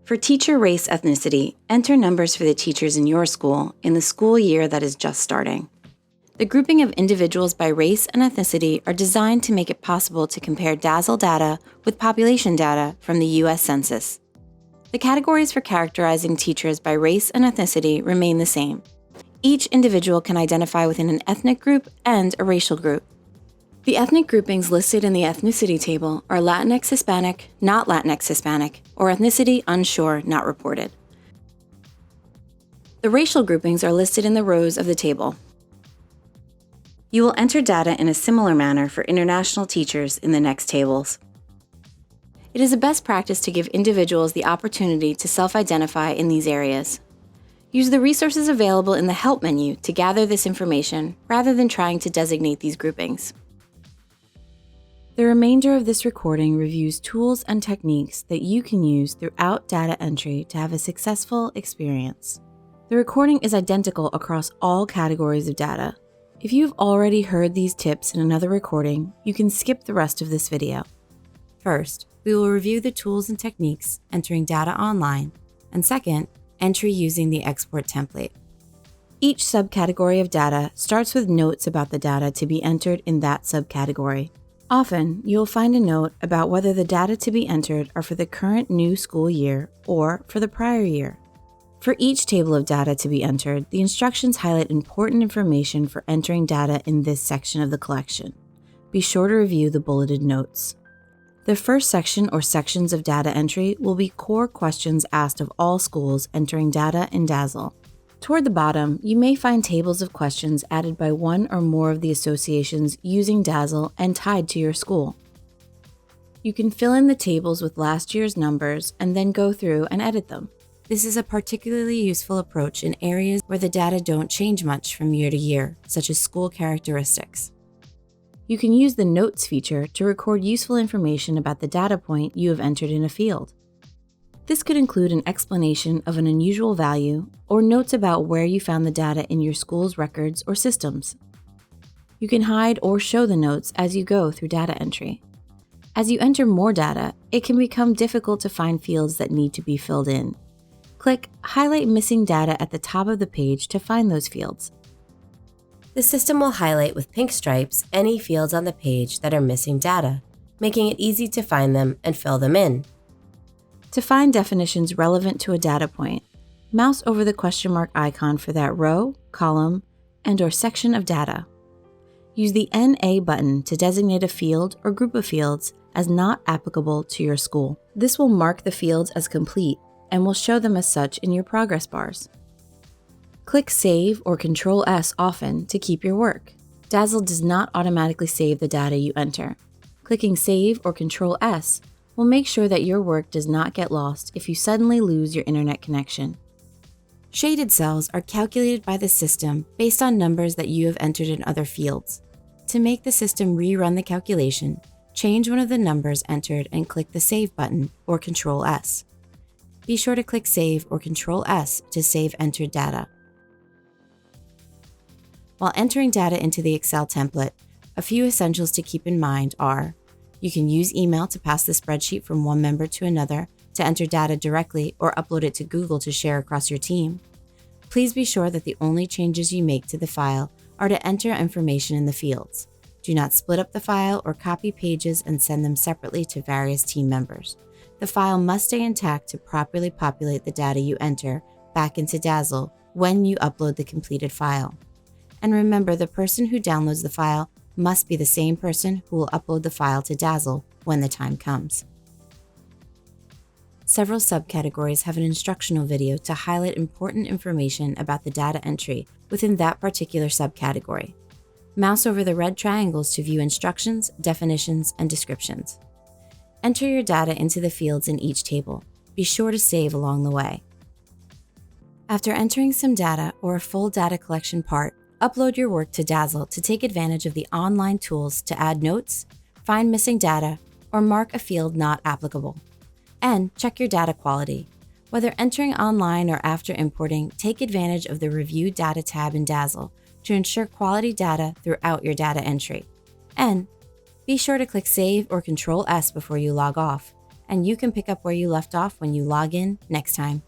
For teacher race ethnicity, enter numbers for the teachers in your school in the school year that is just starting. The grouping of individuals by race and ethnicity are designed to make it possible to compare DASL data with population data from the U.S. Census. The categories for characterizing teachers by race and ethnicity remain the same. Each individual can identify within an ethnic group and a racial group. The ethnic groupings listed in the ethnicity table are Latinx Hispanic, not Latinx Hispanic, or ethnicity unsure, not reported. The racial groupings are listed in the rows of the table. You will enter data in a similar manner for international teachers in the next tables. It is a best practice to give individuals the opportunity to self-identify in these areas. Use the resources available in the Help menu to gather this information rather than trying to designate these groupings. The remainder of this recording reviews tools and techniques that you can use throughout data entry to have a successful experience. The recording is identical across all categories of data. If you've already heard these tips in another recording, you can skip the rest of this video. First, we will review the tools and techniques entering data online, and second, entry using the export template. Each subcategory of data starts with notes about the data to be entered in that subcategory. Often, you'll find a note about whether the data to be entered are for the current new school year or for the prior year. For each table of data to be entered, the instructions highlight important information for entering data in this section of the collection. Be sure to review the bulleted notes. The first section or sections of data entry will be core questions asked of all schools entering data in DASL. Toward the bottom, you may find tables of questions added by one or more of the associations using DASL and tied to your school. You can fill in the tables with last year's numbers and then go through and edit them. This is a particularly useful approach in areas where the data don't change much from year to year, such as school characteristics. You can use the Notes feature to record useful information about the data point you have entered in a field. This could include an explanation of an unusual value or notes about where you found the data in your school's records or systems. You can hide or show the notes as you go through data entry. As you enter more data, it can become difficult to find fields that need to be filled in. Click Highlight Missing Data at the top of the page to find those fields. The system will highlight with pink stripes any fields on the page that are missing data, making it easy to find them and fill them in. To find definitions relevant to a data point, mouse over the question mark icon for that row, column, and/or section of data. Use the NA button to designate a field or group of fields as not applicable to your school. This will mark the fields as complete and will show them as such in your progress bars. Click Save or Ctrl+S often to keep your work. DASL does not automatically save the data you enter. Clicking Save or Ctrl+S will make sure that your work does not get lost if you suddenly lose your internet connection. Shaded cells are calculated by the system based on numbers that you have entered in other fields. To make the system rerun the calculation, change one of the numbers entered and click the Save button or Ctrl+S. Be sure to click Save or Ctrl+S to save entered data. While entering data into the Excel template, a few essentials to keep in mind are: you can use email to pass the spreadsheet from one member to another, to enter data directly or upload it to Google to share across your team. Please be sure that the only changes you make to the file are to enter information in the fields. Do not split up the file or copy pages and send them separately to various team members. The file must stay intact to properly populate the data you enter back into DASL when you upload the completed file. And remember, the person who downloads the file must be the same person who will upload the file to DASL when the time comes. Several subcategories have an instructional video to highlight important information about the data entry within that particular subcategory. Mouse over the red triangles to view instructions, definitions, and descriptions. Enter your data into the fields in each table. Be sure to save along the way. After entering some data or a full data collection part, upload your work to DASL to take advantage of the online tools to add notes, find missing data, or mark a field not applicable. And check your data quality. Whether entering online or after importing, take advantage of the Review Data tab in DASL to ensure quality data throughout your data entry. And be sure to click Save or Ctrl+S before you log off. and you can pick up where you left off when you log in next time.